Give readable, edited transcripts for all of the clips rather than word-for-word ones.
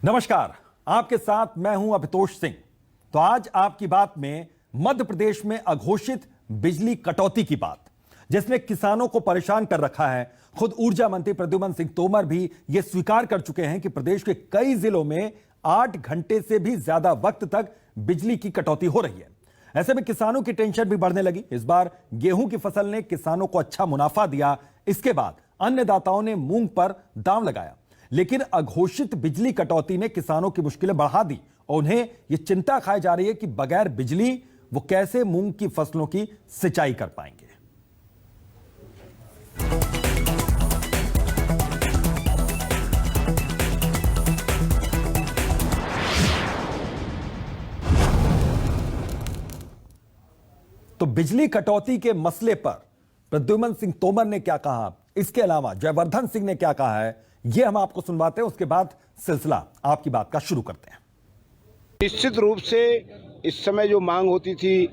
नमस्कार, आपके साथ मैं हूं अभितोष सिंह। तो आज आपकी बात में मध्य प्रदेश में अघोषित बिजली कटौती की बात, जिसने किसानों को परेशान कर रखा है। खुद ऊर्जा मंत्री प्रद्युम्न सिंह तोमर भी यह स्वीकार कर चुके हैं कि प्रदेश के कई जिलों में 8 घंटे से भी ज्यादा वक्त तक बिजली की कटौती हो रही है। ऐसे में किसानों की टेंशन भी बढ़ने लगी। इस बार गेहूं की फसल ने किसानों को अच्छा मुनाफा दिया। इसके बाद अन्नदाताओं ने मूंग पर दांव लगाया, लेकिन अघोषित बिजली कटौती ने किसानों की मुश्किलें बढ़ा दी और उन्हें यह चिंता खाई जा रही है कि बगैर बिजली वो कैसे मूंग की फसलों की सिंचाई कर पाएंगे। तो बिजली कटौती के मसले पर प्रद्युम्न सिंह तोमर ने क्या कहा, इसके अलावा जयवर्धन सिंह ने क्या कहा है, यह हम आपको सुनवाते हैं। उसके बाद सिलसिला आपकी बात का शुरू करते हैं। निश्चित रूप से इस समय जो मांग होती थी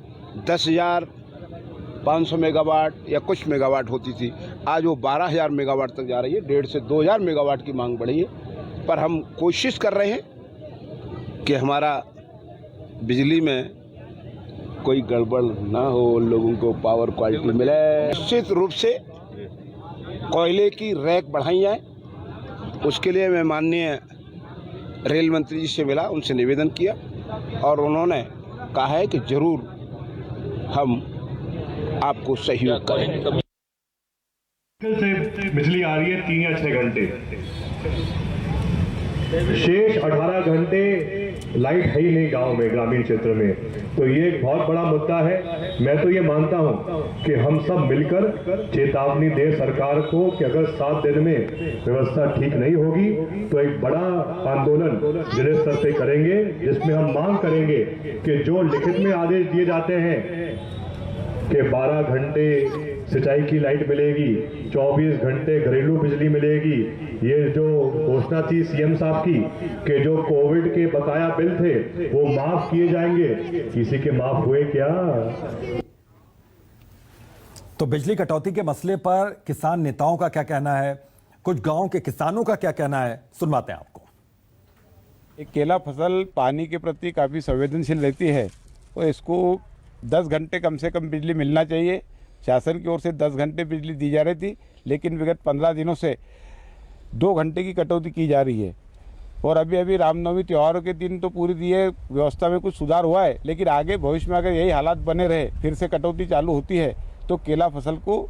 10,500 मेगावाट या कुछ मेगावाट होती थी, आज वो 12,000 मेगावाट तक जा रही है। 1,500 से 2,000 मेगावाट की मांग बढ़ी है। पर हम कोशिश कर रहे हैं कि हमारा बिजली में कोई गड़बड़ ना हो, लोगों को पावर क्वालिटी मिले। निश्चित रूप से कोयले की रैक बढ़ाई जाए, उसके लिए मैं माननीय रेल मंत्री जी से मिला, उनसे निवेदन किया और उन्होंने कहा है कि जरूर हम आपको सहयोग करेंगे। से बिजली आ रही है 3 या 6 घंटे, शेष 18 घंटे लाइट है ही नहीं गांव में, ग्रामीण क्षेत्र में। तो ये एक बहुत बड़ा मुद्दा है। मैं तो ये मानता हूं कि हम सब मिलकर चेतावनी दें सरकार को कि अगर 7 दिन में व्यवस्था ठीक नहीं होगी तो एक बड़ा आंदोलन जिले स्तर पे करेंगे, जिसमें हम मांग करेंगे कि जो लिखित में आदेश दिए जाते हैं कि 12 घंटे सिंचाई की लाइट मिलेगी, 24 घंटे घरेलू बिजली मिलेगी, ये जो घोषणा थी सीएम साहब की कि जो कोविड के बकाया बिल थे वो माफ किए जाएंगे, किसी के माफ हुए क्या? तो बिजली कटौती के मसले पर किसान नेताओं का क्या कहना है, कुछ गांव के किसानों का क्या कहना है, सुनवाते हैं आपको। एक केला फसल पानी के प्रति काफ़ी संवेदनशील रहती है और इसको 10 घंटे कम से कम बिजली मिलना चाहिए। शासन की ओर से 10 घंटे बिजली दी जा रही थी, लेकिन विगत 15 दिनों से 2 घंटे की कटौती की जा रही है। और अभी रामनवमी त्योहारों के दिन तो पूरी दिए व्यवस्था में कुछ सुधार हुआ है, लेकिन आगे भविष्य में अगर यही हालात बने रहे, फिर से कटौती चालू होती है, तो केला फसल को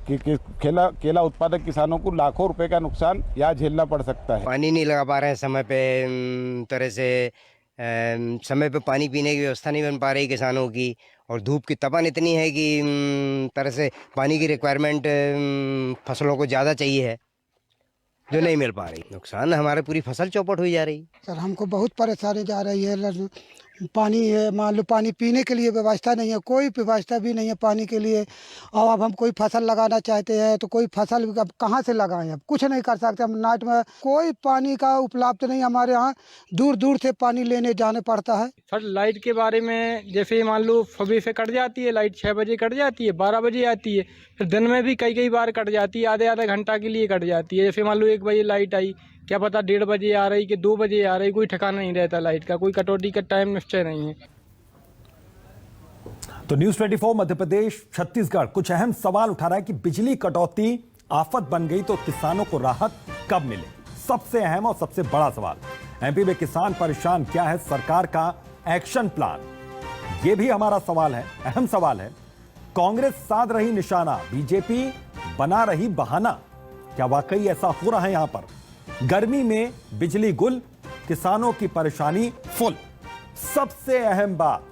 केला उत्पादक किसानों को लाखों रुपए का नुकसान यहाँ झेलना पड़ सकता है। पानी नहीं लगा पा रहे हैं समय पे, तरह से समय पे पानी पीने की व्यवस्था नहीं बन पा रही किसानों की, और धूप की तपन इतनी है कि तरह से पानी की रिक्वायरमेंट फसलों को ज़्यादा चाहिए है, जो नहीं मिल पा रही। नुकसान हमारे पूरी फसल चौपट हुई जा रही। सर हमको बहुत परेशानी जा रही है। पानी है, मान लो पानी पीने के लिए व्यवस्था नहीं है, कोई व्यवस्था भी नहीं है पानी के लिए। और अब हम कोई फसल लगाना चाहते हैं तो कोई फसल अब कहाँ से लगाएं, अब कुछ नहीं कर सकते। हम नाइट में कोई पानी का उपलब्ध नहीं, हमारे यहाँ दूर दूर से पानी लेने जाने पड़ता है। सर लाइट के बारे में, जैसे मान लो सुबह से कट जाती है लाइट, 6 बजे कट जाती है, 12 बजे आती है, फिर दिन में भी कई बार कट जाती है, आधे घंटा के लिए कट जाती है। जैसे मान लो 1 बजे लाइट आई, क्या पता 1:30 बजे आ रही कि 2 बजे आ रही, कोई ठिकाना नहीं रहता लाइट का, कोई कटौती का टाइम निश्चय नहीं है। तो न्यूज़ 24 मध्य प्रदेश छत्तीसगढ़ कुछ अहम सवाल उठा रहा है कि बिजली कटौती आफत बन गई तो किसानों को राहत कब मिले। सबसे अहम और सबसे बड़ा सवाल, एमपी में किसान परेशान, क्या है सरकार का एक्शन प्लान, यह भी हमारा सवाल है, अहम सवाल है। कांग्रेस साध रही निशाना, बीजेपी बना रही बहाना, क्या वाकई ऐसा हो रहा है? यहां पर गर्मी में बिजली गुल, किसानों की परेशानी फुल। सबसे अहम बात,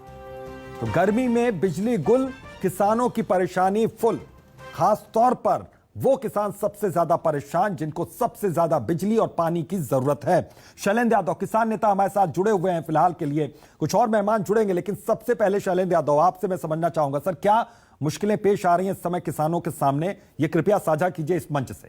तो गर्मी में बिजली गुल, किसानों की परेशानी फुल। खास तौर पर वो किसान सबसे ज्यादा परेशान जिनको सबसे ज्यादा बिजली और पानी की जरूरत है। शैलेंद्र यादव किसान नेता हमारे साथ जुड़े हुए हैं फिलहाल के लिए, कुछ और मेहमान जुड़ेंगे, लेकिन सबसे पहले शैलेंद्र यादव आपसे मैं समझना चाहूंगा, सर क्या मुश्किलें पेश आ रही हैं इस समय किसानों के सामने, ये कृपया साझा कीजिए इस मंच से।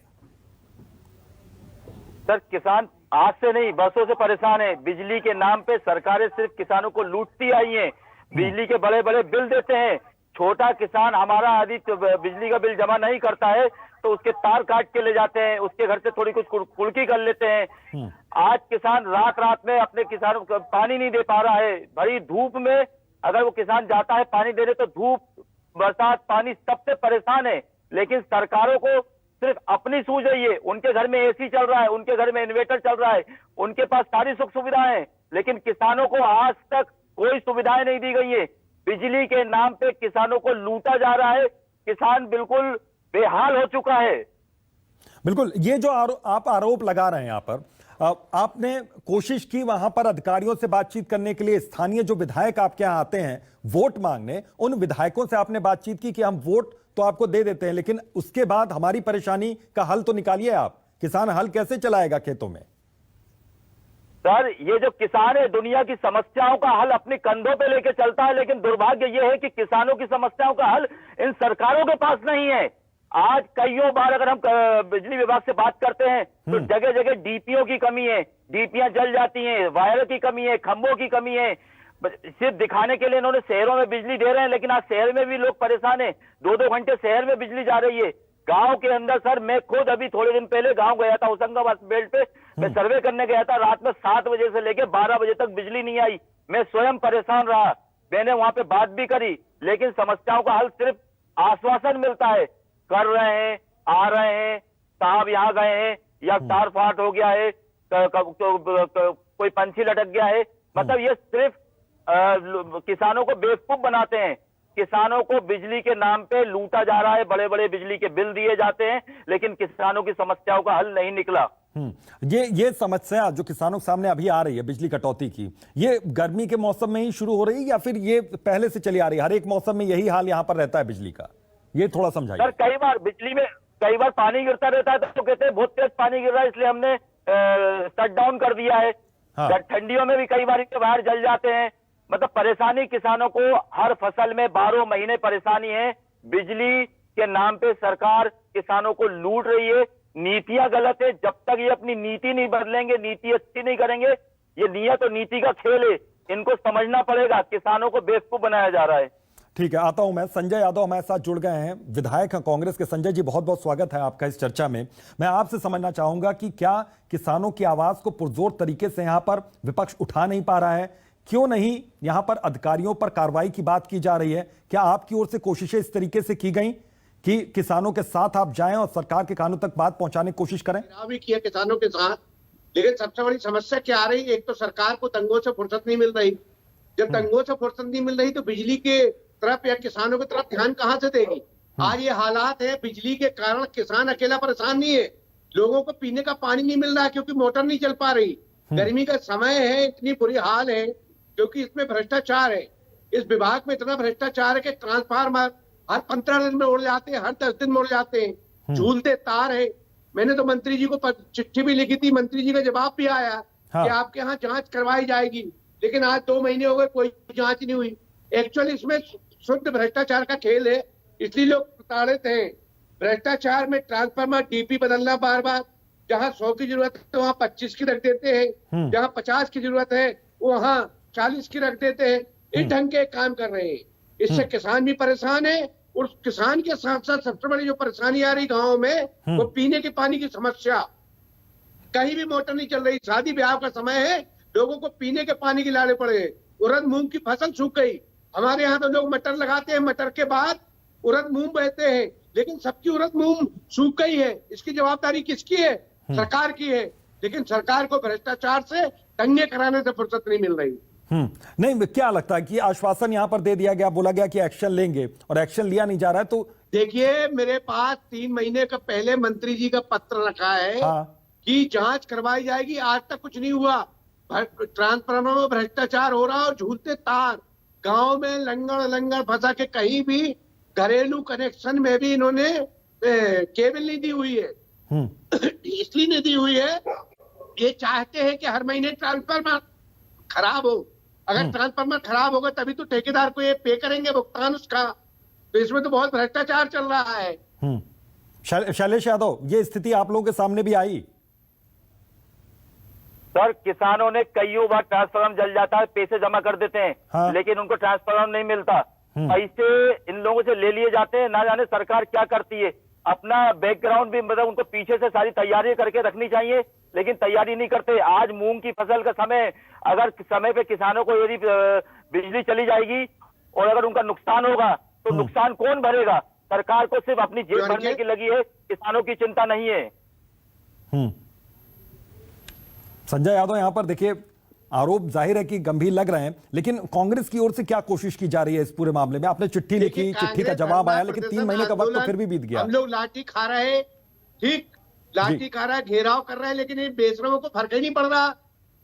सर किसान आज से नहीं बरसों से परेशान है। बिजली के नाम पे सरकारें सिर्फ किसानों को लूटती आई हैं। बिजली के बड़े बड़े बिल देते हैं, छोटा किसान हमारा यदि बिजली का बिल जमा नहीं करता है तो उसके तार काट के ले जाते हैं, उसके घर से थोड़ी कुछ कुड़की कर लेते हैं। आज किसान रात रात में अपने किसानों को पानी नहीं दे पा रहा है। भरी धूप में अगर वो किसान जाता है पानी देने तो धूप बरसात पानी सबसे परेशान है, लेकिन सरकारों को सिर्फ अपनी सूझ रही है। उनके घर में एसी चल रहा है, उनके घर में इन्वर्टर चल रहा है, उनके पास सारी सुख सुविधाएं हैं, लेकिन किसानों को आज तक कोई सुविधाएं नहीं दी गई है। बिजली के नाम पे किसानों को लूटा जा रहा है, किसान बिल्कुल बेहाल हो चुका है। बिल्कुल, ये जो आप आरोप लगा रहे हैं यहाँ पर, आपने कोशिश की वहां पर अधिकारियों से बातचीत करने के लिए? स्थानीय जो विधायक आपके यहाँ आते हैं वोट मांगने, उन विधायकों से आपने बातचीत की कि हम वोट तो आपको दे देते हैं, लेकिन उसके बाद हमारी परेशानी का हल तो निकालिए आप। किसान हल कैसे चलाएगा खेतों में? सर, ये जो किसान है दुनिया की समस्याओं का हल अपने कंधों पे लेके चलता है, लेकिन दुर्भाग्य ये है कि किसानों की समस्याओं का हल इन सरकारों के पास नहीं है। आज कईयों बार अगर हम बिजली विभाग से बात करते हैं तो जगह जगह डीपीओ की कमी है, डीपीयां जल जाती हैं, वायर की कमी है, खंभों की कमी है। सिर्फ दिखाने के लिए इन्होंने शहरों में बिजली दे रहे हैं, लेकिन आज शहर में भी लोग परेशान हैं। 2-2 घंटे शहर में बिजली जा रही है। गांव के अंदर सर, मैं खुद अभी थोड़े दिन पहले गांव गया था, होशंगाबाद बेल्ट पे मैं सर्वे करने गया था। रात में 7 बजे से लेकर 12 बजे तक बिजली नहीं आई। मैं स्वयं परेशान रहा। मैंने वहां पे बात भी करी, लेकिन समस्याओं का हल सिर्फ आश्वासन मिलता है, कर रहे हैं, आ रहे हैं, साहब यहाँ गए हैं, या तार फाट हो गया है, कोई पंछी लटक गया है। मतलब ये सिर्फ किसानों को बेवकूफ बनाते हैं। किसानों को बिजली के नाम पे लूटा जा रहा है, बड़े बड़े बिजली के बिल दिए जाते हैं, लेकिन किसानों की समस्याओं का हल नहीं निकला। ये समस्या जो किसानों के सामने अभी आ रही है बिजली कटौती की, ये गर्मी के मौसम में ही शुरू हो रही है या फिर ये पहले से चली आ रही है? हर एक मौसम में यही हाल यहाँ पर रहता है बिजली का? ये थोड़ा समझाइए सर। कई बार बिजली में पानी गिरता रहता है तो कहते हैं बहुत तेज पानी गिर रहा है, इसलिए हमने शट डाउन कर दिया है। हाँ। ठंडियों में भी कई बार इनके वायर जल जाते हैं। मतलब परेशानी किसानों को हर फसल में 12 महीने परेशानी है। बिजली के नाम पे सरकार किसानों को लूट रही है। नीतियां गलत है। जब तक ये अपनी नीति नहीं बदलेंगे, नीति अच्छी नहीं करेंगे, ये नियत और नीति का खेल है, इनको समझना पड़ेगा। किसानों को बेवकूफ बनाया जा रहा है। ठीक है, आता हूं मैं। संजय यादव हमारे साथ जुड़ गए हैं, विधायक हैं कांग्रेस के। संजय जी, बहुत बहुत स्वागत है आपका इस चर्चा में। मैं आपसे समझना चाहूंगा कि क्या किसानों की आवाज को पुरजोर तरीके से यहां पर विपक्ष उठा नहीं पा रहा है? क्यों नहीं यहां पर अधिकारियों पर कार्रवाई की बात की जा रही है? क्या आपकी ओर से कोशिशें इस तरीके से की गई कि किसानों के साथ आप जाएं और सरकार के कानों तक बात पहुंचाने की कोशिश करें? भी किया किसानों के साथ, लेकिन सबसे बड़ी समस्या क्या आ रही है? एक तो सरकार को दंगों से फुर्सत नहीं मिल रही। जब दंगों से फुर्सत नहीं मिल रही तो बिजली के तरफ या किसानों की तरफ ध्यान कहां से देगी? आज ये हालात है, बिजली के कारण किसान अकेला परेशान नहीं है, लोगों को पीने का पानी नहीं मिल रहा क्योंकि मोटर नहीं चल पा रही। गर्मी का समय है, इतनी बुरी हाल है क्योंकि इसमें भ्रष्टाचार है। इस विभाग में इतना भ्रष्टाचार है कि ट्रांसफार्मर हर 15 दिन में उड़ जाते हैं, हर 10 दिन में उड़ जाते हैं, झूलते तार है। मैंने तो मंत्री जी को चिट्ठी भी लिखी थी, मंत्री जी का जवाब भी आया कि आपके यहाँ जांच करवाई जाएगी, लेकिन आज 2 महीने हो गए, कोई जांच नहीं हुई। एक्चुअली इसमें शुद्ध भ्रष्टाचार का खेल है, इसलिए लोग प्रताड़ित हैं। भ्रष्टाचार में ट्रांसफार्मर डीपी बदलना बार बार, जहाँ 100 की जरूरत है वहाँ 25 की रख देते हैं, जहाँ 50 की जरूरत है वहाँ 40 की रख देते हैं। इस ढंग के काम कर रहे हैं। इससे किसान भी परेशान है और किसान के साथ साथ सबसे बड़ी जो परेशानी आ रही गाँव में, वो पीने के पानी की समस्या। कहीं भी मोटर नहीं चल रही, शादी ब्याह का समय है, लोगों को पीने के पानी की लाने पड़े। उड़द मूंग की फसल सूख गई। हमारे यहाँ तो लोग मटर लगाते हैं, मटर के बाद उड़द मूंग बोते हैं, लेकिन सबकी उड़द मूंग सूख गई है। इसकी जवाबदारी किसकी है? सरकार की है। लेकिन सरकार को भ्रष्टाचार से दंगे कराने से फुर्सत नहीं मिल रही। नहीं, क्या लगता है कि आश्वासन यहाँ पर दे दिया गया, बोला गया कि एक्शन लेंगे और एक्शन लिया नहीं जा रहा है? तो देखिए, मेरे पास 3 महीने का पहले मंत्री जी का पत्र रखा है कि जांच करवाई जाएगी। आज तक कुछ नहीं हुआ। ट्रांसफार्मर में भ्रष्टाचार हो रहा है और झूलते तार गांव में लंगड़ फंसा के कहीं भी घरेलू कनेक्शन में भी इन्होंने केबल नहीं दी हुई है। इसलिए नहीं दी हुई है, ये चाहते हैं कि हर महीने ट्रांसफार्मर खराब हो। अगर ट्रांसफार्मर खराब होगा तभी तो ठेकेदार को ये पे करेंगे भुगतान उसका। तो इसमें तो बहुत भ्रष्टाचार चल रहा है। शैलेश यादव, ये स्थिति आप लोगों के सामने भी आई? सर, किसानों ने कईयों बार ट्रांसफार्मर जल जाता है, पैसे जमा कर देते हैं, लेकिन उनको ट्रांसफार्मर नहीं मिलता। पैसे इन लोगों से ले लिए जाते हैं, ना जाने सरकार क्या करती है। अपना बैकग्राउंड भी मतलब उनको पीछे से सारी तैयारी करके रखनी चाहिए, लेकिन तैयारी नहीं करते। आज मूंग की फसल का समय, अगर समय पे किसानों को यदि बिजली चली जाएगी और अगर उनका नुकसान होगा तो नुकसान कौन भरेगा? सरकार को सिर्फ अपनी जेब भरने की लगी है, किसानों की चिंता नहीं है। संजय यादव, यहां पर देखिए आरोप जाहिर है कि गंभीर लग रहे हैं, लेकिन कांग्रेस की ओर से क्या कोशिश की जा रही है इस पूरे मामले में? आपने चिट्ठी लिखी, चिट्ठी का जवाब आया, लेकिन 3 महीने का वक्त तो फिर भी बीत गया। हम लोग लाठी खा रहे हैं, ठीक, लाठी खा रहा है, घेराव कर रहा है, लेकिन इन बेशरमों को फर्क ही नहीं पड़ रहा,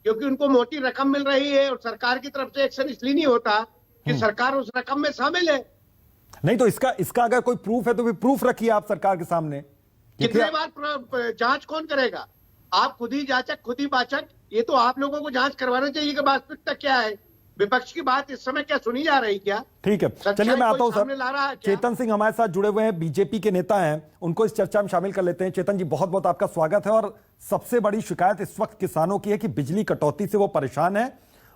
क्योंकि उनको मोटी रकम मिल रही है। और सरकार की तरफ से एक्शन इसलिए नहीं होता कि सरकार उस रकम में शामिल है। नहीं तो इसका अगर कोई प्रूफ है तो भी प्रूफ रखिए आप सरकार के सामने। कितने बार जांच कौन करेगा? आप खुद ही जांचक, खुद ही बाचक। ये तो आप लोगों को जांच करवाना चाहिए कि वास्तविकता क्या है। विपक्ष की बात इस समय क्या सुनी जा रही क्या? ठीक है, चलिए मैं आता हूं सर। क्या? चेतन सिंह हमारे साथ जुड़े हुए हैं, बीजेपी के नेता हैं, उनको इस चर्चा में शामिल कर लेते हैं। चेतन जी, बहुत बहुत आपका स्वागत है। और सबसे बड़ी शिकायत इस वक्त किसानों की है कि बिजली कटौती से वो परेशान है।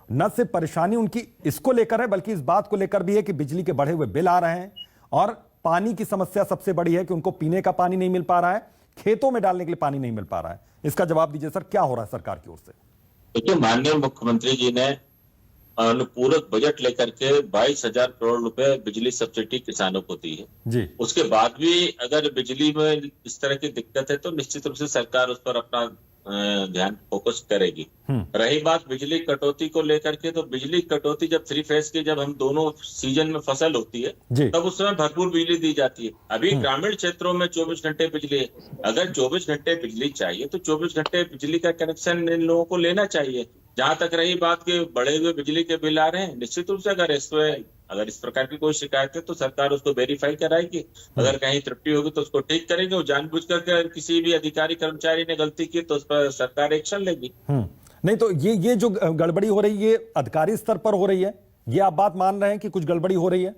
न सिर्फ परेशानी उनकी इसको लेकर है, बल्कि इस बात को लेकर भी है कि बिजली के बढ़े हुए बिल आ रहे हैं, और पानी की समस्या सबसे बड़ी है कि उनको पीने का पानी नहीं मिल पा रहा है, खेतों में डालने के लिए पानी नहीं मिल पा रहा है। इसका जवाब दीजिए सर, क्या हो रहा है सरकार की ओर से? देखिए, माननीय मुख्यमंत्री जी ने अनुपूरक बजट लेकर के 22,000 करोड़ रुपए बिजली सब्सिडी किसानों को दी है जी। उसके बाद भी अगर बिजली में इस तरह की दिक्कत है तो निश्चित रूप से सरकार उस पर अपना ध्यान फोकस करेगी। रही बात बिजली कटौती को लेकर के, तो बिजली कटौती जब 3 फेज की, जब हम दोनों सीजन में फसल होती है तब उस समय भरपूर बिजली दी जाती है। अभी ग्रामीण क्षेत्रों में 24 घंटे बिजली है। अगर 24 घंटे बिजली चाहिए तो 24 घंटे बिजली का कनेक्शन इन लोगों को लेना चाहिए। जहां तक रही बात के बढ़े हुए बिजली के बिल आ रहे हैं, निश्चित रूप से अगर इस प्रकार की कोई शिकायत है तो सरकार उसको वेरीफाई कराएगी। अगर कहीं त्रुटि होगी तो उसको ठीक करेंगे। और जानबूझकर अगर किसी भी अधिकारी कर्मचारी ने गलती की तो उस पर सरकार एक्शन लेगी। नहीं तो ये जो गड़बड़ी हो रही है, ये अधिकारी स्तर पर हो रही है, ये आप बात मान रहे हैं कि कुछ गड़बड़ी हो रही है?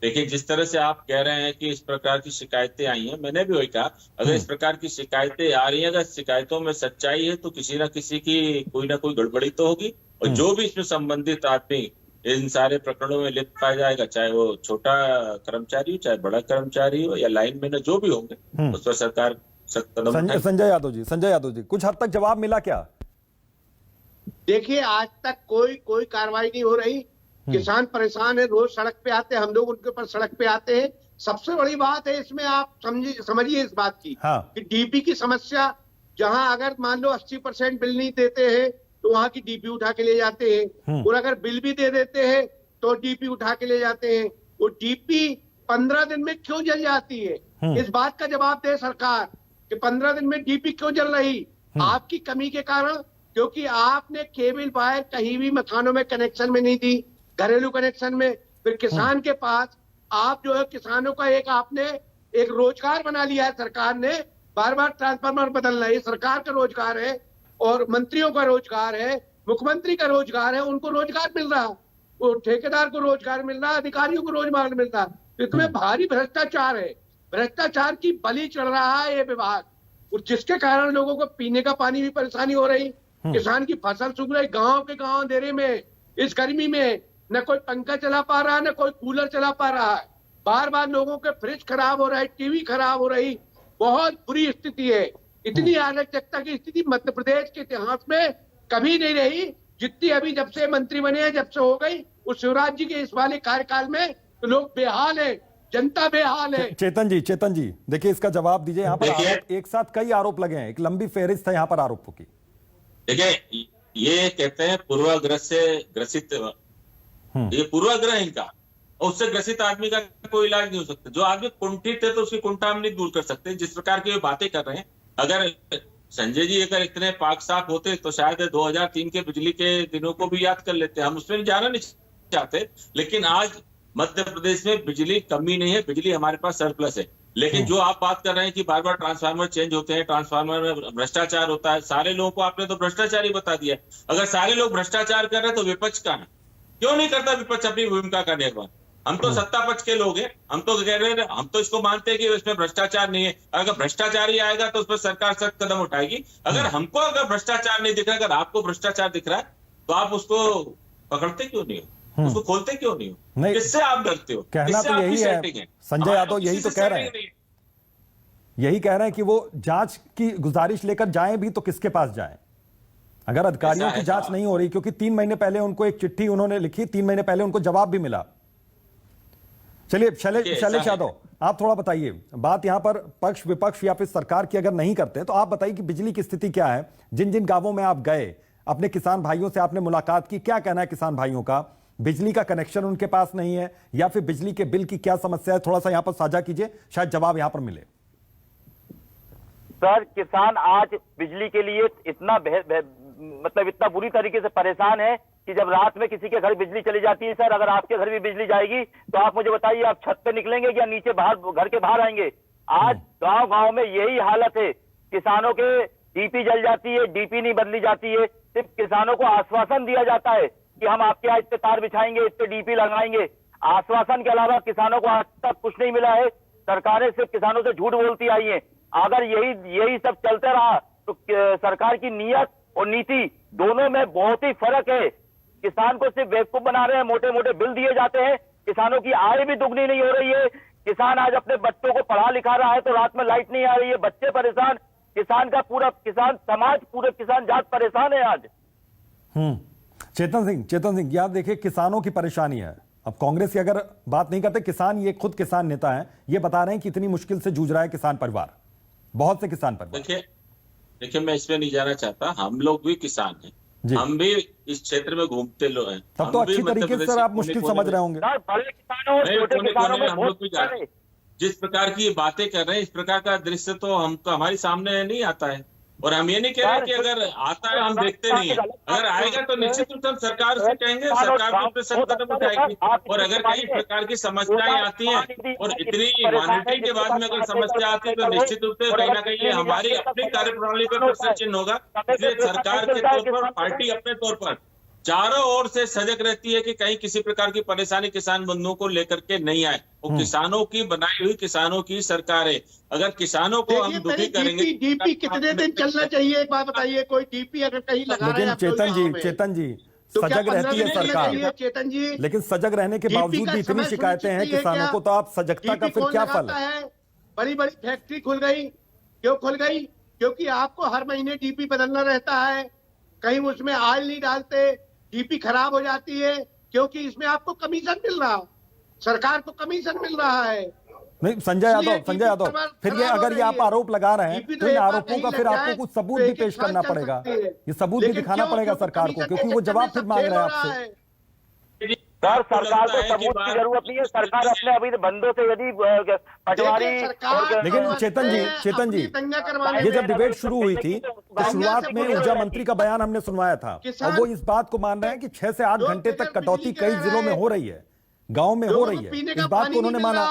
देखिए, जिस तरह से आप कह रहे हैं कि इस प्रकार की शिकायतें आई हैं, मैंने भी वही कहा, अगर इस प्रकार की शिकायतें आ रही हैं, अगर शिकायतों में सच्चाई है तो किसी ना किसी की कोई ना कोई गड़बड़ी तो होगी। और जो भी इसमें संबंधित आदमी इन सारे प्रकरणों में लिप्त पाया जाएगा, चाहे वो छोटा कर्मचारी हो, चाहे बड़ा कर्मचारी हो, या लाइन में जो भी होंगे, उस पर सरकार सख्त कदम उठाएगी। संजय यादव जी, कुछ हद तक जवाब मिला क्या? देखिए, आज तक कोई कार्रवाई नहीं हो रही। किसान परेशान है, रोज सड़क पे आते हैं, हम लोग उनके ऊपर सड़क पे आते हैं। सबसे बड़ी बात है इसमें, आप समझिए इस बात की कि डीपी की समस्या, जहां अगर मान लो 80% बिल नहीं देते हैं तो वहां की डीपी उठा के ले जाते हैं, और अगर बिल भी दे देते हैं तो डीपी उठा के ले जाते हैं। वो डीपी 15 दिन में क्यों जल जाती है? इस बात का जवाब दे सरकार कि 15 दिन में डीपी क्यों जल रही? आपकी कमी के कारण, क्योंकि आपने केबल वायर कहीं भी मकानों में कनेक्शन में नहीं दी, घरेलू कनेक्शन में। फिर किसान के पास आप जो है, किसानों का आपने एक रोजगार बना लिया है सरकार ने, बार बार ट्रांसफार्मर बदलना, ये सरकार का रोजगार है और मंत्रियों का रोजगार है, मुख्यमंत्री का रोजगार है। उनको रोजगार मिल रहा, वो ठेकेदार को रोजगार मिल रहा, अधिकारियों को रोजगार मिल रहा। इसमें भारी भ्रष्टाचार है, भ्रष्टाचार की बलि चढ़ रहा है ये विभाग, और जिसके कारण लोगों को पीने का पानी भी परेशानी हो रही, किसान की फसल सूख रही। गाँव के गाँव अंधेरे में, इस गर्मी में न कोई पंखा चला पा रहा है, न कोई कूलर चला पा रहा है। बार बार लोगों के फ्रिज खराब हो रहा है, टीवी खराब हो रही, बहुत बुरी स्थिति है। इतनी अराजकता की स्थिति मध्य प्रदेश के इतिहास में कभी नहीं रही जितनी अभी जब से मंत्री बने हैं, जब से हो गई। उस शिवराज जी के इस वाले कार्यकाल में तो लोग बेहाल है, जनता बेहाल है। चेतन जी देखिए, इसका जवाब दीजिए। यहाँ पर एक साथ कई आरोप लगे हैं, एक लंबी फहरिस्त है यहाँ पर आरोपों की। देखिए, ये कहते हैं पूर्वाग्रह से ग्रसित, ये पूर्वाग्रह इनका, और उससे ग्रसित आदमी का कोई इलाज नहीं हो सकता। जो आदमी कुंठित है तो उसकी कुंठा हम नहीं दूर कर सकते। जिस प्रकार की बातें कर रहे हैं, अगर संजय जी अगर इतने पाक साफ होते तो शायद 2003 के बिजली के दिनों को भी याद कर लेते। हम उसमें जाना नहीं चाहते, लेकिन आज मध्य प्रदेश में बिजली कमी नहीं है, बिजली हमारे पास सरप्लस है। लेकिन जो आप बात कर रहे हैं कि बार बार ट्रांसफार्मर चेंज होते हैं, ट्रांसफार्मर में भ्रष्टाचार होता है, सारे लोगों को आपने तो भ्रष्टाचारी बता दिया। अगर सारे लोग भ्रष्टाचार कर रहे हैं तो विपक्ष का क्यों नहीं करता विपक्ष अपनी भूमिका का निर्वहन? हम तो सत्ता पक्ष के लोग हैं, हम तो कह रहे हैं, हम तो इसको मानते हैं कि इसमें भ्रष्टाचार नहीं है। अगर भ्रष्टाचार ही आएगा तो उस पर सरकार सख्त कदम उठाएगी। अगर भ्रष्टाचार नहीं दिख रहा, अगर आपको भ्रष्टाचार दिख रहा है तो आप उसको पकड़ते क्यों नहीं हो? उसको खोलते क्यों नहीं हो? नहीं, किससे आप डरते हो? कहना किससे तो आपकी यही सेटिंग है संजय यादव, यही तो कह रहे हैं, यही कह रहे हैं कि वो जांच की गुजारिश लेकर जाएं भी तो किसके पास जाएं अगर अधिकारियों की जांच नहीं हो रही, क्योंकि 3 महीने पहले उनको एक चिट्ठी उन्होंने लिखी, 3 महीने पहले उनको जवाब भी मिला। चलिए शैलेश यादव, आप थोड़ा बताइए, बात यहां पर पक्ष विपक्ष या फिर सरकार की अगर नहीं करते तो आप बताइए कि बिजली की स्थिति क्या है। जिन जिन गांवों में आप गए, अपने किसान भाइयों से आपने मुलाकात की, क्या कहना है किसान भाइयों का? बिजली का कनेक्शन उनके पास नहीं है या फिर बिजली के बिल की क्या समस्या है? थोड़ा सा यहां पर साझा कीजिए, शायद जवाब यहां पर मिले। सर, किसान आज बिजली के लिए इतना मतलब इतना बुरी तरीके से परेशान है कि जब रात में किसी के घर बिजली चली जाती है, सर अगर आपके घर भी बिजली जाएगी तो आप मुझे बताइए, आप छत पे निकलेंगे या नीचे बाहर घर के बाहर आएंगे? आज गांव गांव में यही हालत है। किसानों के डीपी जल जाती है, डीपी नहीं बदली जाती है। सिर्फ किसानों को आश्वासन दिया जाता है कि हम आपके यहाँ इतने तार बिछाएंगे, इतने डीपी लगाएंगे। आश्वासन के अलावा किसानों को आज तक कुछ नहीं मिला है। सरकारें सिर्फ किसानों से झूठ बोलती आई हैं। अगर यही सब चलते रहा तो सरकार की नीयत और नीति दोनों में बहुत ही फर्क है। किसान को सिर्फ बेवकूफ बना रहे हैं, मोटे मोटे बिल दिए जाते हैं, किसानों की आय भी दुगनी नहीं हो रही है। किसान आज अपने बच्चों को पढ़ा लिखा रहा है तो रात में लाइट नहीं आ रही है, बच्चे परेशान, किसान का पूरा किसान समाज, पूरे किसान जात परेशान है आज। चेतन सिंह, याद देखिए, किसानों की परेशानी है। अब कांग्रेस की अगर बात नहीं करते, किसान, ये खुद किसान नेता हैं, ये बता रहे हैं कि इतनी मुश्किल से जूझ रहा है किसान परिवार, बहुत से किसान परिवार। देखिए मैं इसमें नहीं जाना चाहता, हम लोग भी किसान हैं, हम भी इस क्षेत्र में घूमते लोग हैं। तब तो अच्छी तरीके से सर आप मुश्किल समझ रहे होंगे। बड़े किसानों और छोटे किसानों में हम लोग भी जा रहे हैं। जिस प्रकार की ये बातें कर रहे हैं, इस प्रकार का दृश्य तो हमको हमारे सामने नहीं आता है। और हम ये नहीं कह रहे कि अगर आता है हम देखते नहीं है, अगर आएगा तो निश्चित रूप से हम सरकार से कहेंगे, सरकार भी उस पर कदम उठाएगी। और अगर कई प्रकार की समस्याएं आती हैं और इतनी मॉनिटरिंग के बाद में अगर समस्या आती है तो निश्चित रूप से कहीं ना कहीं ये हमारी अपनी कार्यप्रणाली पर प्रश्न चिन्ह होगा। इसलिए सरकार के तौर पर, पार्टी अपने तौर पर चारों ओर से सजग रहती है कि कहीं किसी प्रकार की परेशानी किसान बंधुओं को लेकर के नहीं आए। वो किसानों की बनाई हुई किसानों की सरकार है। अगर किसानों को हम दुखी करेंगे, डीपी कितने दिन चलना चाहिए एक बात बताइए? कोई डीपी अगर कहीं लगा रहे हैं, लेकिन चेतन जी सजग रहती है सरकार, चेतन जी, लेकिन सजग रहने के बावजूद भी इतनी शिकायतें हैं किसानों को, तो आप सजगता का फिर क्या फल है? बड़ी बड़ी फैक्ट्री खुल गई, क्यों खुल गई? क्योंकि आपको हर महीने डीपी बदलना रहता है, कहीं उसमें ऑयल नहीं डालते, डीपी खराब हो जाती है, क्योंकि इसमें आपको कमीशन मिल रहा, सरकार को कमीशन मिल रहा है। नहीं संजय यादव, फिर ये अगर ये आप आरोप लगा रहे हैं तो इन आरोपों का फिर आपको कुछ सबूत भी पेश करना पड़ेगा, ये सबूत भी दिखाना पड़ेगा सरकार को, क्योंकि वो जवाब फिर मांग रहे हैं आपसे। सर, सरकार को सबूत की जरूरत नहीं है, सरकार अपने अभी बंदों से यदि पटवारी। लेकिन चेतन जी ये जब डिबेट शुरू हुई थी तो शुरुआत में ऊर्जा मंत्री का बयान हमने सुनवाया था और वो इस बात को मान रहे हैं कि 6 से 8 घंटे तक कटौती कई जिलों में हो रही है, गांव में हो रही है, इस बात को उन्होंने माना।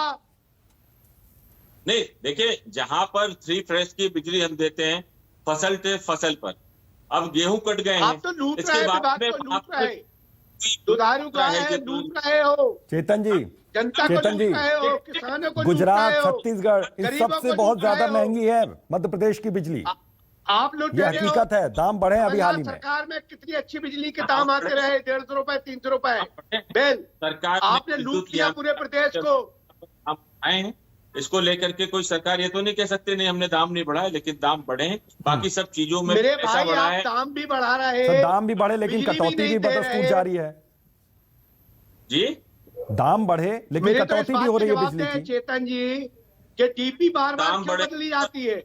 नहीं, देखिए जहां पर 3 फेज की बिजली हम देते हैं फसल से फसल पर, अब गेहूं कट गए हैं, इसके बाद में दुधारू का है, लूट रहे हो चेतन जी, किसानों को गुजरात, छत्तीसगढ़, इन सबसे बहुत ज्यादा महंगी है मध्य प्रदेश की बिजली। आप लूट ये हकीकत है, दाम बढ़े अभी हाल ही में। सरकार में कितनी अच्छी बिजली के दाम आते रहे, 150 रुपए 300 रुपए बिल, सरकार आपने लूट किया पूरे प्रदेश को। हम आए हैं इसको लेकर के, कोई सरकार ये तो नहीं कह सकते नहीं हमने दाम नहीं बढ़ाए, लेकिन दाम बढ़े हैं, बाकी सब चीजों में मेरे पैसा बढ़ा है। दाम भी बढ़ा रहे हैं, दाम भी बढ़े लेकिन कटौती भी बदस्तूर जारी है जी। दाम बढ़े लेकिन कटौती भी हो रही है बिजली की। चेतन जी कि डीपी बार बार क्यों बदली जाती है?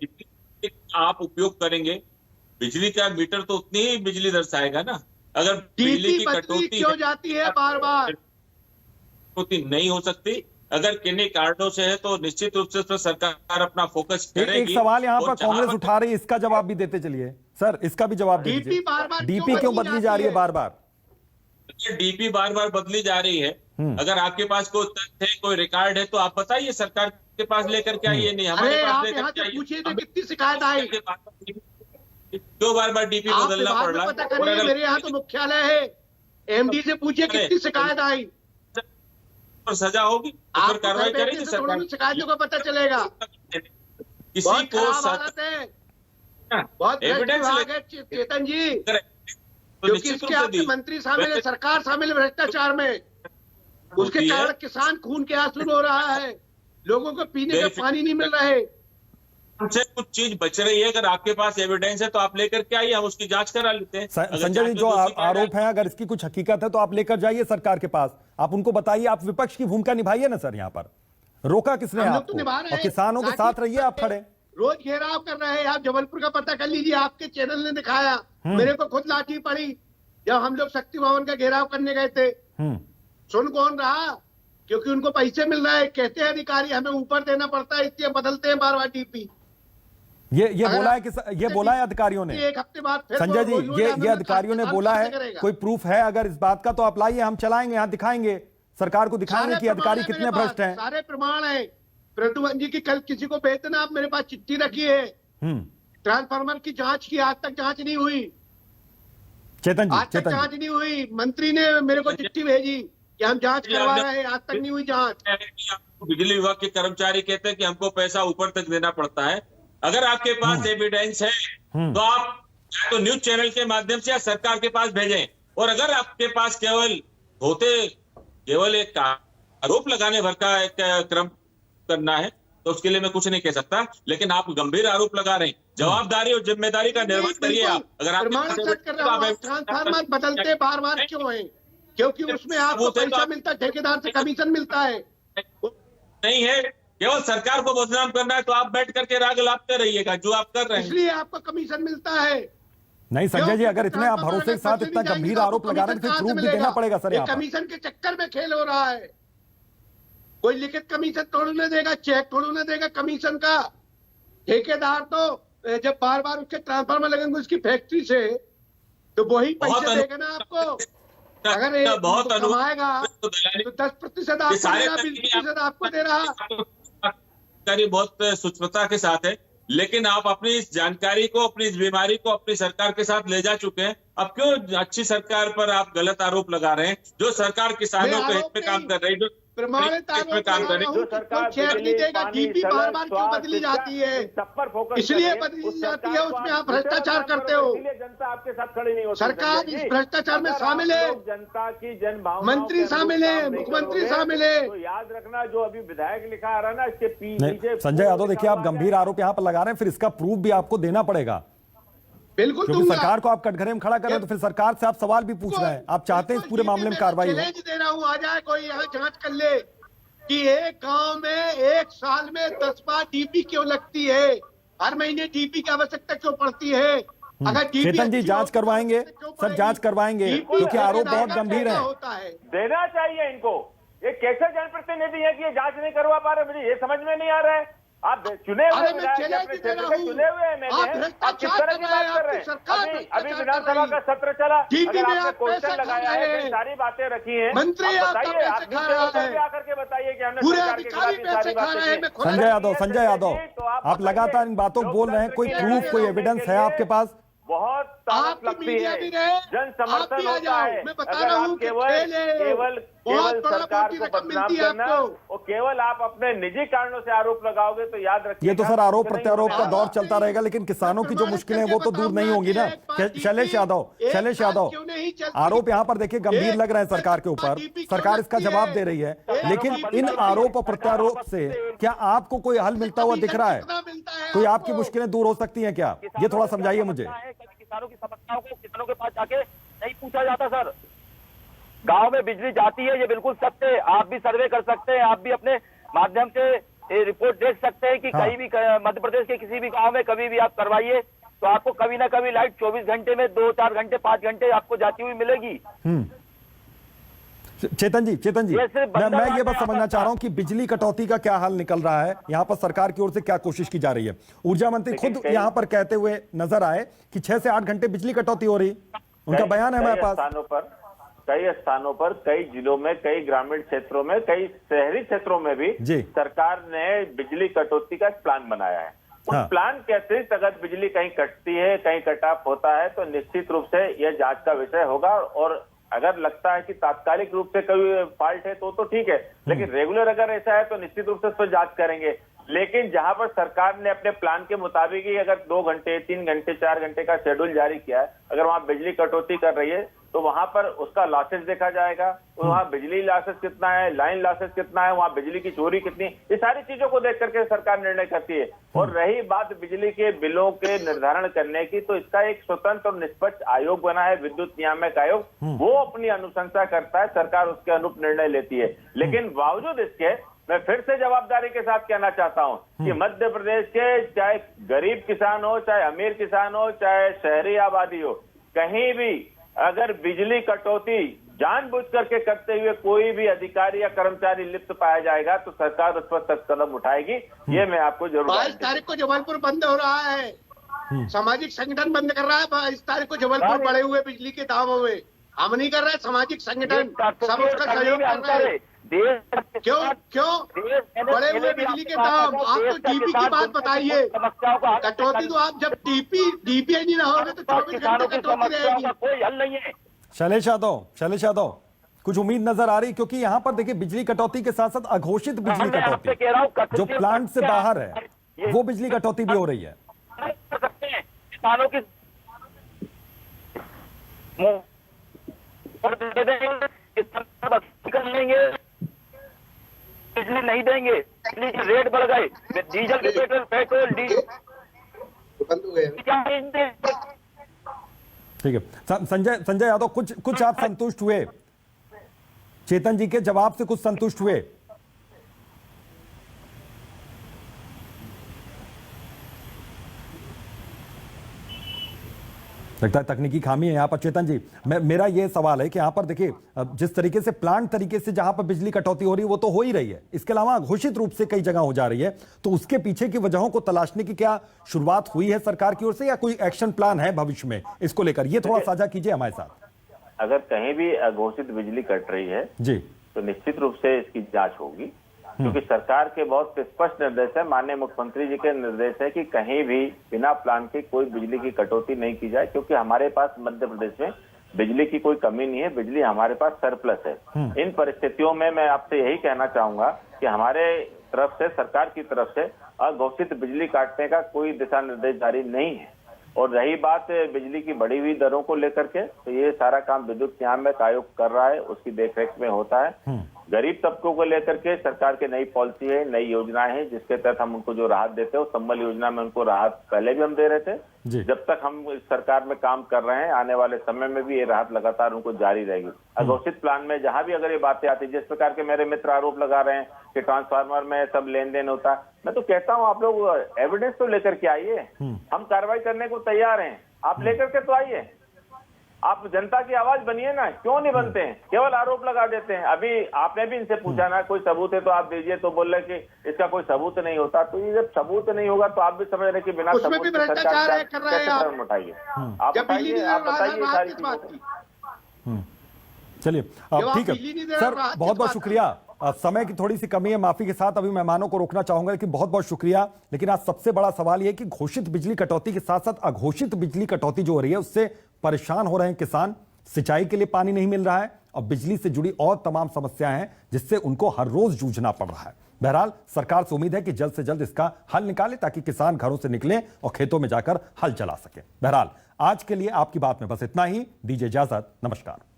आप उपयोग करेंगे बिजली का मीटर तो उतनी ही बिजली दर्शाएगा ना। अगर बिजली की कटौती क्यों जाती है बार बार? कटौती नहीं हो सकती, अगर किन्हीं कारणों से है तो निश्चित रूप से सरकार अपना फोकस करेगी। एक सवाल यहाँ पर कांग्रेस उठा रही है, इसका जवाब भी देते चलिए सर, इसका भी जवाब दीजिए। डीपी क्यों बदली जा रही है बार बार? डीपी बार बार बदली जा रही है, अगर आपके पास कोई तथ्य है, कोई रिकॉर्ड है तो आप बताइए, सरकार के पास लेकर के आइए। नहीं हमारे पास लेकर के आइए। पूछिए कितनी शिकायत आई, क्यों बार बार डीपी बदलना पड़ रहा है? मेरे यहाँ तो मुख्यालय है, एमडी से पूछिए कितनी शिकायत आई। पर सजा होगी, पर कार्रवाई करेगी सरकार, शिकायतों का पता चलेगा। किसी को बहुत एविडेंस है चेतन जी, क्योंकि इसके आपके मंत्री शामिल है, सरकार शामिल है भ्रष्टाचार में। उसके कारण किसान खून के आंसू रो रहा है, लोगों को पीने का पानी नहीं मिल रहा है। हमसे कुछ चीज बच रही है, अगर आपके पास एविडेंस है तो आप लेकर के आइए, हम उसकी जांच करा लेते हैं। संजय जी, जो आरोप है अगर इसकी कुछ हकीकत है तो आप लेकर जाइए सरकार के पास, आप उनको बताइए, आप विपक्ष की भूमिका निभाइए ना सर। यहाँ पर रोका किसने आपको? और किसानों के साथ रहिए आप खड़े। रोज घेराव कर रहे हैं, आप जबलपुर का पता कर लीजिए, आपके चैनल ने दिखाया, मेरे को खुद लाठी पड़ी जब हम लोग शक्ति भवन का घेराव करने गए थे। सुन कौन रहा? क्योंकि उनको पैसे मिल रहे हैं, कहते हैं अधिकारी हमें ऊपर देना पड़ता है, इसलिए बदलते हैं बार बार डीपी। ये बोला है कि ये बोला है अधिकारियों ने? एक हफ्ते बाद फिर संजय जी, ये अधिकारियों ने बोला है? कोई प्रूफ है अगर इस बात का तो आप लाइए, हम चलाएंगे, यहाँ दिखाएंगे, सरकार को दिखाएंगे कि अधिकारी कितने भ्रष्ट हैं। सारे प्रमाण है। प्रतुवन जी की कल किसी को भेजना, आप मेरे पास चिट्ठी रखी है, ट्रांसफार्मर की जांच की, आज तक जांच नहीं हुई। चेतन जी, आज तक जांच नहीं हुई। मंत्री ने मेरे को चिट्ठी भेजी कि हम जांच करवा रहे हैं, आज तक नहीं हुई जांच। बिजली विभाग के कर्मचारी कहते हैं कि हमको पैसा ऊपर तक देना पड़ता है। अगर आपके पास एविडेंस है तो आप या तो न्यूज चैनल के माध्यम से या सरकार के पास भेजें। और अगर आपके पास केवल एक आरोप लगाने भर का एक क्रम करना है तो उसके लिए मैं कुछ नहीं कह सकता, लेकिन आप गंभीर आरोप लगा रहे हैं। जवाबदारी और जिम्मेदारी का निर्वहन करिए आप। अगर आप ट्रांसफार्मर बदलते बार बार क्यों है? क्योंकि उसमें आपको पैसा मिलता है, ठेकेदार से कमीशन मिलता है। नहीं है, केवल सरकार को बदनाम करना है तो आप बैठ करके राग लापते रहिएगा, जो आप कर रहे हैं, इसलिए आपको कमीशन मिलता है। नहीं संजय जी, अगर इतने आप भरोसे के साथ इतना गंभीर आरोप लगा रहे हैं तो प्रूफ भी देना पड़ेगा सर। यहाँ कमीशन के चक्कर में खेल हो रहा है। कोई लिखित कमीशन थोड़ी देगा, चेक थोड़ी देगा कमीशन का। ठेकेदार तो जब बार बार उसके ट्रांसफार्मर लगेंगे उसकी फैक्ट्री से, तो वही पैसे देगा ना आपको। अगर बहुत कमाएगा तो 10% आपको दे रहा, 20% आपको दे रहा। बहुत सूक्ष्मता के साथ है, लेकिन आप अपनी इस जानकारी को, अपनी इस बीमारी को अपनी सरकार के साथ ले जा चुके हैं। अब क्यों अच्छी सरकार पर आप गलत आरोप लगा रहे हैं? जो सरकार किसानों के हित में काम कर रही है, जो प्रमाणित काम कर रही है, सरकार नहीं देगा। डीपी बार बार क्यों बदली जाती है? इसलिए बदली जाती है, उसमें आप भ्रष्टाचार करते हो। जनता आपके साथ खड़ी नहीं होती। सरकार इस भ्रष्टाचार में शामिल है, जनता की जन भावना, मंत्री शामिल है, मुख्यमंत्री शामिल है। तो याद रखना, जो अभी विधायक लिखा आ रहा है ना, इसके पीछे संजय यादव, देखिए आप गंभीर आरोप यहाँ पर लगा रहे हैं, फिर इसका प्रूफ भी आपको देना पड़ेगा। बिल्कुल क्योंकि सरकार को आप कटघरे में खड़ा कर रहे हैं तो फिर सरकार से आप सवाल भी पूछ रहे हैं। आप चाहते हैं इस पूरे मामले में कार्रवाई हो। चैलेंज दे रहा हूँ, आ जाए कोई यहाँ जांच कर ले कि एक गांव में एक साल में 10 बार डीपी क्यों लगती है, हर महीने डीपी की आवश्यकता क्यों पड़ती है। अगर चेतन जी जांच करवाएंगे सर, जांच करवाएंगे क्योंकि आरोप बहुत गंभीर है। देना चाहिए इनको। ये कैसे जनप्रतिनिधि है कि ये जांच नहीं करवा पा रहे? मुझे ये समझ में नहीं आ रहा है। आप चुने हुए चुने हुए एमएलए हैं, आप किस तरह की बात कर रहे हैं? अभी विधानसभा का सत्र चला, अगर आपने क्वेश्चन लगाया है, सारी बातें रखी हैं, मंत्री बताइए, आप आकर के बताइए कि हमने सरकार के खिलाफ सारी बातें की। संजय यादव, आप लगातार इन बातों को बोल रहे हैं, कोई प्रूफ, कोई एविडेंस है आपके पास? बहुत ताकत लगती है, जन समर्थन होता है। मैं बता रहा हूँ केवल सरकार को बदनाम करना और केवल आप अपने निजी कारणों से आरोप लगाओगे तो याद रखिए, ये तो सर आरोप प्रत्यारोप का दौर चलता रहेगा, लेकिन किसानों की जो मुश्किलें वो तो दूर नहीं होंगी ना। शैलेश यादव, आरोप यहाँ पर देखिए गंभीर लग रहे हैं सरकार के ऊपर, सरकार इसका जवाब दे रही है, लेकिन इन आरोप और प्रत्यारोप से क्या आपको कोई हल मिलता हुआ दिख रहा है? कोई आपकी मुश्किलें दूर हो सकती हैं क्या? ये थोड़ा समझाइए मुझे। किसानों की समस्याओं को किसानों के पास जाके नहीं पूछा जाता सर। गांव में बिजली जाती है, ये बिल्कुल सत्य है। आप भी सर्वे कर सकते हैं, आप भी अपने माध्यम से रिपोर्ट देख सकते हैं कि कहीं भी मध्य प्रदेश के किसी भी गांव में कभी भी आप करवाइए तो आपको कभी ना कभी लाइट 24 घंटे में 2-4 घंटे 5 घंटे आपको जाती हुई मिलेगी। चेतन जी मैं ये बस समझना चाह रहा हूं कि बिजली कटौती का क्या हाल निकल रहा है, यहाँ पर सरकार की ओर से क्या कोशिश की जा रही है? ऊर्जा मंत्री खुद यहाँ पर कहते हुए नजर आए कि 6 से 8 घंटे बिजली कटौती हो रही, उनका बयान है हमारे पास। कई स्थानों पर, कई जिलों में, कई ग्रामीण क्षेत्रों में, कई शहरी क्षेत्रों में भी सरकार ने बिजली कटौती का एक प्लान बनाया है। उस प्लान के अतिरिक्त अगर बिजली कहीं कटती है, कहीं कट ऑफ होता है तो निश्चित रूप से यह जांच का विषय होगा। और अगर लगता है कि तात्कालिक रूप से कोई फॉल्ट है तो ठीक है, लेकिन रेगुलर अगर ऐसा है तो निश्चित रूप से उस पर जांच करेंगे। लेकिन जहां पर सरकार ने अपने प्लान के मुताबिक ही अगर 2 घंटे, 3 घंटे, 4 घंटे का शेड्यूल जारी किया है, अगर वहां बिजली कटौती कर रही है तो वहां पर उसका लॉसेस देखा जाएगा, तो वहाँ बिजली लॉसेस कितना है, लाइन लॉसेस कितना है, वहाँ बिजली की चोरी कितनी, ये सारी चीजों को देख करके सरकार निर्णय करती है। और रही बात बिजली के बिलों के निर्धारण करने की, तो इसका एक स्वतंत्र और निष्पक्ष आयोग बना है, विद्युत नियामक आयोग, वो अपनी अनुशंसा करता है, सरकार उसके अनुरूप निर्णय लेती है। लेकिन बावजूद इसके मैं फिर से जवाबदारी के साथ कहना चाहता हूं कि मध्य प्रदेश के चाहे गरीब किसान हो, चाहे अमीर किसान हो, चाहे शहरी आबादी हो, कहीं भी अगर बिजली कटौती जानबूझ करके करते हुए कोई भी अधिकारी या कर्मचारी लिप्त पाया जाएगा तो सरकार उस पर सख्त कदम उठाएगी। ये मैं आपको जरूर 22 तारीख को जबलपुर बंद हो रहा है, सामाजिक संगठन बंद कर रहा है 22 तारीख को जबलपुर बढ़े हुए बिजली के दामों में। हम नहीं कर रहे, समाजिक संगठन सब उसका सहयोग कर रहे हैं। क्यों बढ़े हुए बिजली के दाम? आप तो डीपी की बात बताइए, कटौती तो आप जब डीपी नहीं रहोगे तो 24 घंटे कटौती रहेगी। कोई हल नहीं है। शैलेश यादव, कुछ उम्मीद नजर आ रही? क्योंकि यहाँ पर देखिए बिजली कटौती के साथ साथ अघोषित बिजली कटौती जो प्लांट से बाहर है वो बिजली कटौती भी हो रही है। किसानों की कर लेंगे, बिजली नहीं देंगे, बिजली के रेट बढ़ गए, डीजल के पेट्रोल डीजल बंद हो गए। ठीक है संजय यादव, कुछ आप संतुष्ट हुए? चेतन जी के जवाब से कुछ संतुष्ट हुए? लगता है तकनीकी खामी है यहाँ पर। चेतन जी, मेरा ये सवाल है कि यहाँ पर देखिए जिस तरीके से प्लांट तरीके से जहां पर बिजली कटौती हो रही है वो तो हो ही रही है, इसके अलावा घोषित रूप से कई जगह हो जा रही है, तो उसके पीछे की वजहों को तलाशने की क्या शुरुआत हुई है सरकार की ओर से या कोई एक्शन प्लान है भविष्य में इसको लेकर? ये थोड़ा साझा कीजिए हमारे साथ। अगर कहीं भी अघोषित बिजली कट रही है जी तो निश्चित रूप से इसकी जांच होगी, क्योंकि सरकार के बहुत स्पष्ट निर्देश है, माननीय मुख्यमंत्री जी के निर्देश है कि कहीं भी बिना प्लान के कोई बिजली की कटौती नहीं की जाए, क्योंकि हमारे पास मध्य प्रदेश में बिजली की कोई कमी नहीं है, बिजली हमारे पास सरप्लस है। इन परिस्थितियों में मैं आपसे यही कहना चाहूंगा कि हमारे तरफ से, सरकार की तरफ से अघोषित बिजली काटने का कोई दिशा निर्देश जारी नहीं है। और रही बात बिजली की बढ़ी हुई दरों को लेकर के, तो ये सारा काम विद्युत नियामक आयोग कर रहा है, उसकी देखरेख में होता है। गरीब तबकों को लेकर के सरकार की नई पॉलिसी है, नई योजनाएं हैं, जिसके तहत हम उनको जो राहत देते हैं, संबल योजना में उनको राहत पहले भी हम दे रहे थे। जब तक हम इस सरकार में काम कर रहे हैं, आने वाले समय में भी ये राहत लगातार उनको जारी रहेगी। अघोषित प्लान में जहां भी अगर ये बातें आती, जिस प्रकार के मेरे मित्र आरोप लगा रहे हैं कि ट्रांसफार्मर में सब लेन देन होता है, मैं तो कहता हूं आप लोग एविडेंस तो लेकर के आइए, हम कार्रवाई करने को तैयार हैं, आप लेकर के तो आइए, आप जनता की आवाज बनिए ना, क्यों नहीं बनते हैं, केवल आरोप लगा देते हैं। अभी आपने भी इनसे पूछा ना कोई सबूत है तो आप दीजिए, तो बोल रहे कि इसका कोई सबूत नहीं होता। तो ये जब सबूत नहीं होगा तो आप भी समझ रहे कि बिना सबूत के सरकार कैसे कदम उठाइए? आप बताइए, आप बताइए सारी चीजों को। चलिए ठीक है सर, बहुत बहुत शुक्रिया। समय की थोड़ी सी कमी है, माफी के साथ अभी मेहमानों को रोकना चाहूंगा, लेकिन बहुत बहुत शुक्रिया। लेकिन आज सबसे बड़ा सवाल यह है कि घोषित बिजली कटौती के साथ साथ अघोषित बिजली कटौती जो हो रही है उससे परेशान हो रहे हैं किसान, सिंचाई के लिए पानी नहीं मिल रहा है और बिजली से जुड़ी और तमाम समस्याएं हैं जिससे उनको हर रोज जूझना पड़ रहा है। बहरहाल सरकार से उम्मीद है कि जल्द से जल्द इसका हल निकाले ताकि किसान घरों से निकले और खेतों में जाकर हल चला सके। बहरहाल आज के लिए आपकी बात में बस इतना ही, दीजिए इजाजत, नमस्कार।